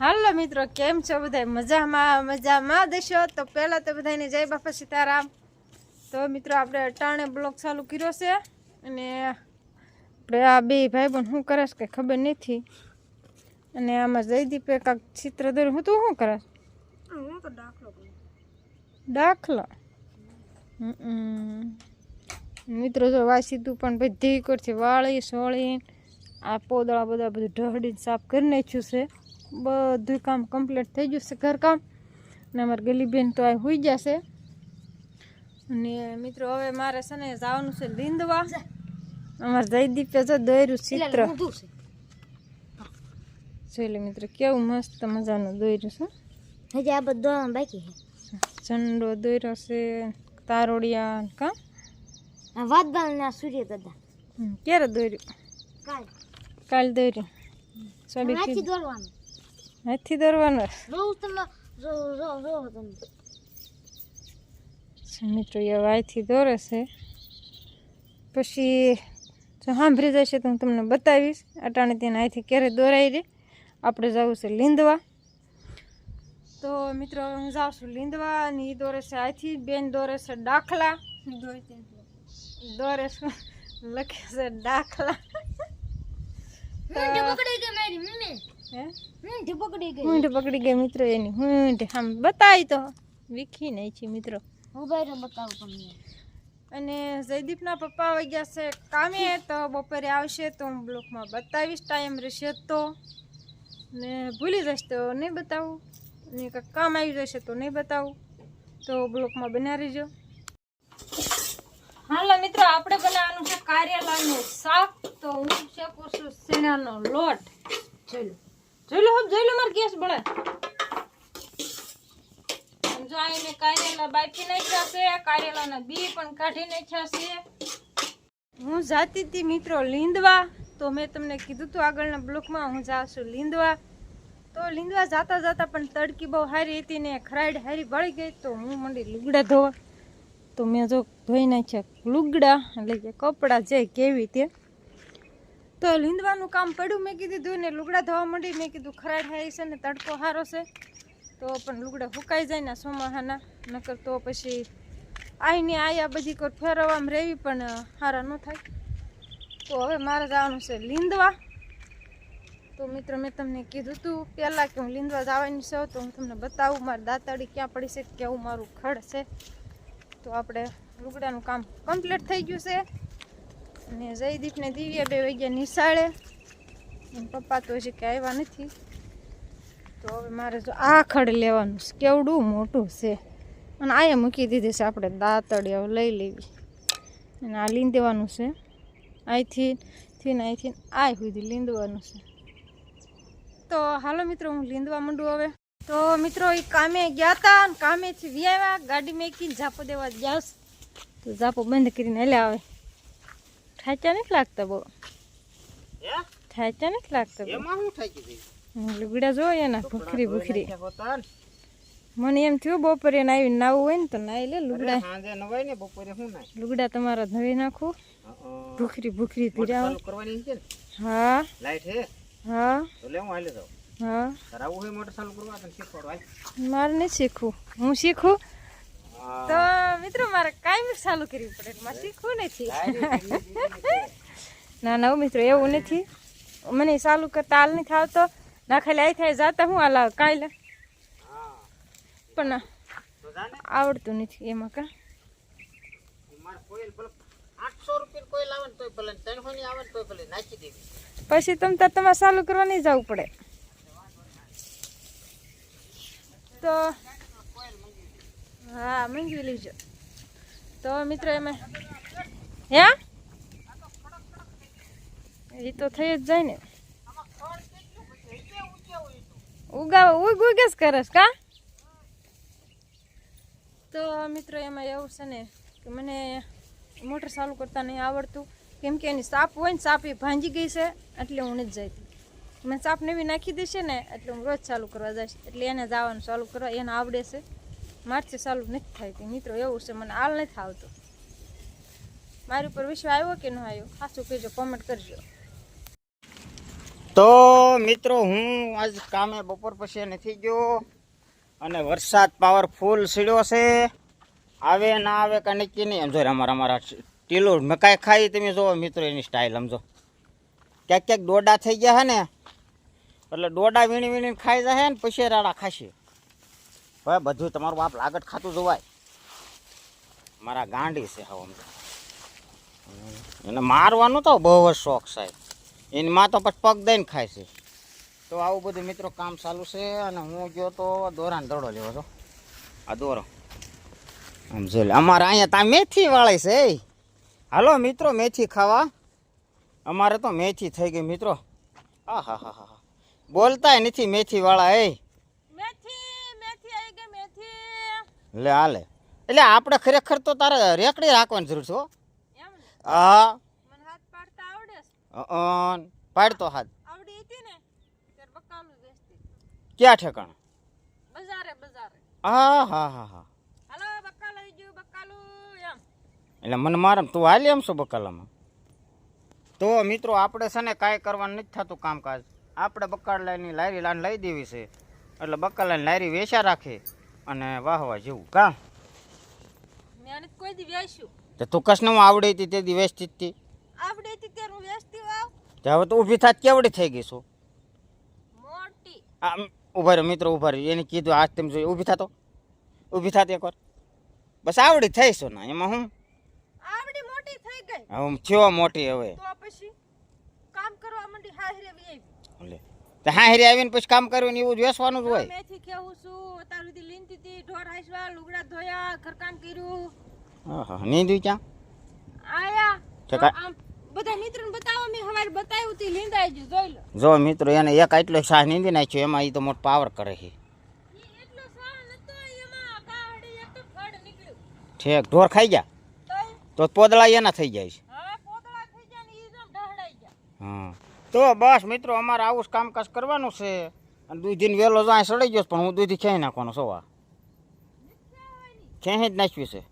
હાલો મિત્રો, કેમ છો બધા? મજામાં દેશો? તો પહેલા તો બધાને જય બાપા સીતારામ. તો મિત્રો આપણે અટાણે બ્લોગ ચાલુ કર્યો છે અને આપણે આ બે ભાઈ પણ શું કરે છે કે ખબર નથી. અને આમાં જયદીપે કાંક ચિત્ર દોર્યું. હું તું શું કરે? દાખલો. મિત્રો જો વાસીતું પણ બધી કરશે, વાળી સોળી આ પોદળા બધા બધું ઢહડીને સાફ કરી નાખ્યું છે. બધું કામ કમ્પ્લીટ થઈ ગયું છે, ઘરકામ. અને અમારે ગલીબેન તો આ હોઈ જશે. અને મિત્રો હવે મારે છે ને જવાનું છે લીંદવા. અમારે જયદીપે જો દોર્યું ચિત્ર જોઈ લે મિત્રો, કેવું મસ્ત મજાનું દોર્યું છે. હજી આ બધું બાકી છે. ઝંડો દોર્યો છે, તારોડિયા કા વાદબાલના સૂર્ય દાદા ક્યારે દોર્યું? કાલ દોર્યું. હાથથી દોરવાનું. હાથથી દોરવાનું રોજ તમે મિત્રો એ વાયથી દોરે છે. પછી જો સાંભળી જશે તો હું તમને બતાવીશ. અટાણે તેને અહીંથી ક્યારે દોરાઈ રે. આપણે જવું છે લીંદવા. તો મિત્રો હું જાઉં છું લીંદવા અને એ દોરે છે અહીંથી. બેન દોરે છે દાખલા. દોરે છે લખે છે દાખલા. ઊંઢ પકડી ગઈ મિત્રો એની. ઊંઢ આમ બતાવી તો વીખી નહીં છે મિત્રો. અને જયદીપના પપ્પા આવી ગયા છે કામે. તો બપોરે આવશે તો હું બ્લોકમાં બતાવીશ. ટાઈમ રહેશે તો. ને ભૂલી જશે તો નહીં બતાવું. ને કંઈક કામ આવી જશે તો નહીં બતાવું. તો બ્લોકમાં બના રહેજો. હાલો મિત્રો, આપણે બનાવવાનું છે કારેલાનું શાક. તો હું શેકું છું શેણાનો લોટ. જોઈ લો મારે ગેસ બળે. જો આને કારેલા બાફી નાખ્યા છે. કારેલાના બી પણ કાઢી નાખ્યા છે. હું જાતી હતી મિત્રો લીંદવા. તો મેં તમને કીધું હતું આગળના બ્લોકમાં હું જાઉં છું લીંદવા. તો લીંદવા જાતા પણ તડકી બહુ સારી હતી ને ખરાડ હારી બળી ગઈ. તો હું મંડી લુગડા ધોવા. તો મેં જો ધોઈ નાખ્યા લુગડા, એટલે કે કપડાં જે કેવી તે. તો લીંદવાનું કામ પડ્યું, મેં કીધું ધોઈને લુગડા ધોવા માંડી. મેં કીધું ખરાડ હારી છે ને તડકો સારો છે તો પણ લુગડા સુકાઈ જાય ને ચોમાહાના. નકર તો પછી આઈને આયા બધી કોઈ ફેરવવામાં રહેવી પણ સારા ન થાય. તો હવે મારે જવાનું છે લીંદવા. તો મિત્રો મેં તમને કીધું હતું પહેલાં કે હું લીંદવા જવાની છું. તો હું તમને બતાવું મારી દાંતડી ક્યાં પડી છે, કેવું મારું ખડ છે. તો આપણે લુગડાનું કામ કમ્પ્લીટ થઈ ગયું છે. અને જયદીપને દિવ્યા બે વાગ્યા નિશાળે. પપ્પા તો હજી કે આવ્યા નથી. તો હવે મારે જો આ ખડ લેવાનું છે, કેવડું મોટું છે. અને આયા મૂકી દીધી છે આપણે દાંતડી. હવે લઈ લેવી અને આ લીંદવાનું છે. અહીંથી આ સુધી લીંદવાનું છે. તો હાલો મિત્રો હું લીંદવા માંડું હવે. તો મિત્રો એ કામે ગયા હતા અને કામેથી વ્યાવ્યા. ગાડી મેકીને ઝાપો દેવા જાવ. તો ઝાપો બંધ કરીને એટલે આવે. ઠાચા નથી લાગતા બહુ. ઠાચા નથી લાગતા. લુગડા જોઈએ ને ભૂખરી. મને એમ થયું બપોરે આવીને નાવું હોય ને તો નાઈ લે. લુગડા તમારા ધોઈ નાખું. ભૂખરી ધીરા. હા હા હા મારે નહીં શીખવું. હું શીખું તો મિત્રો મારે કાંઈ ચાલુ કરવી પડે. મારે શીખવું નથી. ના મિત્રો એવું નથી. મને ચાલુ કરતા હાલ નથી આવતો. ના ખાલી આઈ થાય જાતા હું હાલ કાલે પણ આવડતું નથી એમાં. કા પછી તમારે ચાલુ કરવા નહીં જવું પડે. તો હા મંગવી લીજો. તો મિત્રો એમાં હે એ તો થઈ જ જાય ને. ઉગેસ કરસ કા. તો મિત્રો એમાં એવું છે ને કે મને મોટર ચાલુ કરતા નહીં આવડતું. કેમ કે એની સાપ હોય ને, સાપ એ ભાંજી ગઈ છે એટલે હું નથી જતી. મેં સાપ નવી નાખી દેશે ને એટલે હું રોજ ચાલુ કરવા જઈશ. એટલે એને જવાનું ચાલુ કરવા એને આવડે છે. મારથી ચાલુ નથી થાય મિત્રો. એવું છે, મને હાલ નથી આવતું. મારી ઉપર વિશ્વાસ આવ્યો કે ન આવ્યો સાચું કહેજો, કોમેન્ટ કરજો. તો મિત્રો હું આજ કામે બપોર પછી નથી ગયો અને વરસાદ પાવરફુલ સીડ્યો છે. આવે ના આવે કે નક્કી નહીં. સમજો અમારા ટીલું મકાઈ ખાઈ તમે જોવો મિત્રો એની સ્ટાઇલ સમજો. ક્યાંક ક્યાંક ડોડા થઈ ગયા હે ને એટલે ડોડા વીણી વીણીને ખાઈ જાય ને પછી રાડા ખાશે. ભાઈ બધું તમારું બાપ લાગત ખાતું જોવાય. મારા ગાંડી છે હવે સમજો. એને મારવાનું તો બહુ જ શોખ સાહેબ. એની માં તો પછી પગ દઈને ખાય છે. તો આવું બધું મિત્રો કામ ચાલુ છે અને હું ગયો તો દોરાને દડો લેવો છો. આ દોરો આમ જોઈ લે. અમારે અહીંયા ત્યાં મેથી વાળે છે. હાલો મિત્રો મેથી ખાવા. અમારે તો મેથી થઈ ગઈ મિત્રો. હા હા હા હા બોલતાય નથી મેથી વાળા. મેથી આવી ગઈ મેથી. લે હાલે એટલે આપણે ખરેખર તો તારે રેકડી રાખવાની જરૂર છે હો. એમ ને હા મને હાથ પાડતા આવડે છે. પાડતો હાથ આવડી હતી ને ત્યારે બકાલું વેચતી ક્યાં ઠેકાણ? બજારે બજારે. હા હા હા હા હાલો બકાલ આવી ગયું બકાલું એમ. એટલે મને મારે તું હાલી એમ છો બકાલામાં. તો મિત્રો આપણે છે ને કાંઈ કરવાનું નથી થતું કામકાજ. આપણે બકાલાની લારી લાન લઈ દેવી છે એટલે બકાલાની લારી વેચા રાખે અને વાહવા જેવું કામ. મેં કોઈ દી વેચ્યું તો તું કસનું આવડી હતી તે દી વેચતી હતી. આવડી હતી ત્યારે હું વેચતી વાવ તે હવે તો ઊભી થાત કેવડી થઈ ગઈ છો. મોટી. આમ ઊભા રહ્યો મિત્રો ઊભા રહ્યો. એને કીધું આજ તેમ જોઈએ ઊભી થતો ઊભી થાત એકવાર બસ આવડી થઈશું ને એમાં હું આવડી મોટી થઈ ગઈ. હવે થયો મોટી હવે. તો પછી કામ કરવા માંડી હાહરે આવી. લે તો હા હેરી આવીને પછી કામ કરવું ને એવું જ વેચવાનું જ હોય. મેથી ખેવું છું અત્યાર સુધી લીંતી હતી ઢોર હાંસવા લુગડા ધોયા ઘરકામ કર્યું. હા હા નીંદું ક્યાં આયા તો તો આમ બધા મિત્રોને બતાવો મેં હવારે બતાવ્યું હતી લીંદાઈ ગયું જોઈ લો. જો મિત્રો એને એક આટલો શાહ નીંદી નાખ્યો એમાં એ તો મોટો પાવર કરે છે. એટલો સાવ નતો એમાં કાહડી એક તો ફળ નીકળ્યું. ઠેક ઢોર ખાઈ ગયા તો પોદળા એના થઈ જાય છે. હવે પોદળા થઈ ગયા ને ઈ જો ઢહડાઈ ગયા. હા તો બસ મિત્રો અમારે આવું જ કામકાજ કરવાનું છે. અને દૂધીને વેલો જો અહીં સડાઈ ગયો છે, પણ હું દૂધી ખેંચી નાખવાનો સવા ખેંચી જ નાખ્યું છે.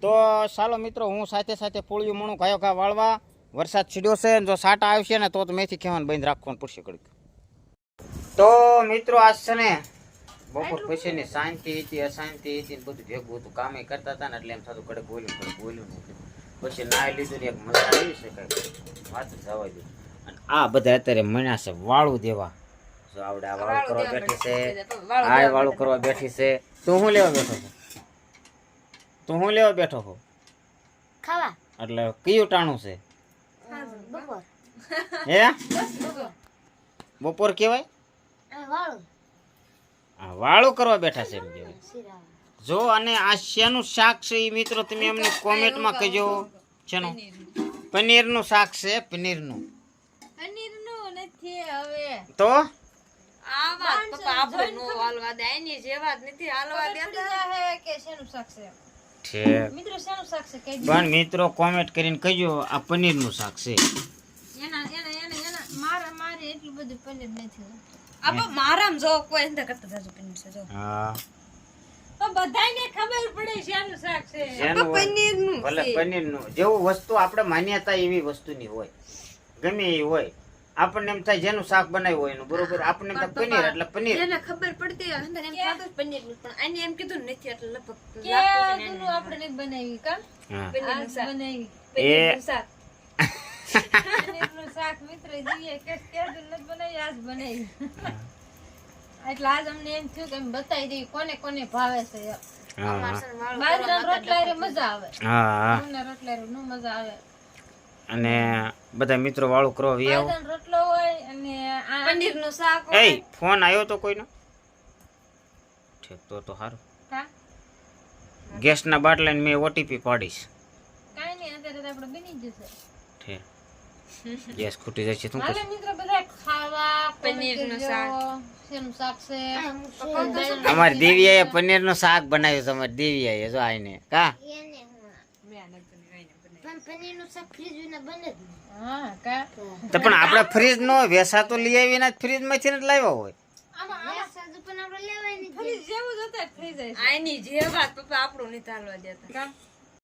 તો ચાલો મિત્રો હું સાથે સાથે પોળિયું મણું ગાયો ઘા વાળવા. વરસાદ છીડ્યો છે ને જો સાટા આવશે ને તો મેથી ખેવાનું બંધ રાખવાનું પડશે ઘડીક. તો મિત્રો આજ છે ને બપોર પછીની શાંતિ હતી અશાંતિ હતી બધું ભેગું હતું. કામે કરતા હતા ને એટલે એમ થતું ઘડીક બોલ્યું પછી નાઈ લીધું ને એક મજા આવી છે કઈ વાત જવા દે. અને આ બધા અત્યારે મણ્યા છે વાળું દેવા. જો આવડે આ વાળું કરવા બેઠી છે. આ વાળું કરવા બેઠી છે. તું શું લેવા બેઠો છો? તું શું લેવા બેઠો છો? ખાવા એટલે કયું ટાણું છે? બપોર હે બપોર કેવાય? વાળું આ વાળું કરવા બેઠા છે એમ કહેવાય. શીરા જો અને આ શેનું શાક છે એ મિત્રો તમે અમને કોમેન્ટમાં કહેજો. શેનું? પનીરનું શાક છે. પનીરનું નથી હવે તો આ વાત પપ્પા આપણે નો હાલવા દે. એની જેવા જ નથી હાલવા દેતા હે કે શેનું શાક છે. ઠીક મિત્રો શેનું શાક છે કઈ દે. પણ મિત્રો કોમેન્ટ કરીને કહેજો આ પનીરનું શાક છે. મારે એટલું બધું પનીર નથી. આપા મારામ જો કોઈ અંદર કરતા જાજો પનીર છે જો. હા તો બધાયને ખબર પડે શેનું શાક છે. શેનું હોય? પનીરનું ભલે પનીરનું જેવું વસ્તુ આપણે માન્યતા એવી વસ્તુની હોય ગમે એ હોય. આપણને એમ થાય જેનું શાક બનાવ્યું હોય એનું બરોબર. આપણને એમ થાય પનીર એટલે પનીર. એને ખબર પડતી અંદર એમ ખાધું પનીર પણ આને એમ કીધું નથી એટલે લગભગ લાગતું છે ને આપણે નહીં બનાવી કા હા પનીરનું શાક બનાવી. એ શાક પનીરનું શાક મિત્ર દીએ કે કેદું નથી બનાવી આજ બનાવી. એટલે આજ અમને એમ થયું કે એમ બતાવી દઈએ કોને કોને ભાવે છે. હા બાજરાના રોટલા રે મજા આવે. હા ઘઉંના રોટલા રે નો મજા આવે. અને બધા મિત્રો વાળું કરવા વી આવો. બાજરાનો રોટલો હોય અને આ પનીરનું શાક એ ફોન આવ્યો તો કોઈનો? ઠીક તો સારું. કા ગેસના બાટલાને મેં ઓટીપી પાડીશ. કાઈ નહીં અત્યારે તો આપણે બની જશે. ઠીક ગેસ ખૂટી જાય છે તું હાલે મિત્રો બધા ખાવા પનીરનું શાક શેનું શાક છે. અમારી દેવીયાએ પનીરનું શાક બનાવ્યું છે. અમારી દેવીયાએ જો આઈને કા એને પણ પનીરનું શાક ફ્રીજમાં બને જ નહીં. હા કા તો પણ આપણે ફ્રીજ નો વેસા તો લઈ આવીને ફ્રીજ માંથી જ લાવ્યા હોય. ગેસ સાદું પણ આપણે લેવાય નહીં. જેવું જ અત્યારે થઈ જાય. આની જે વાત પપ્પા આપણું નહીં ચાલવા દેતા કા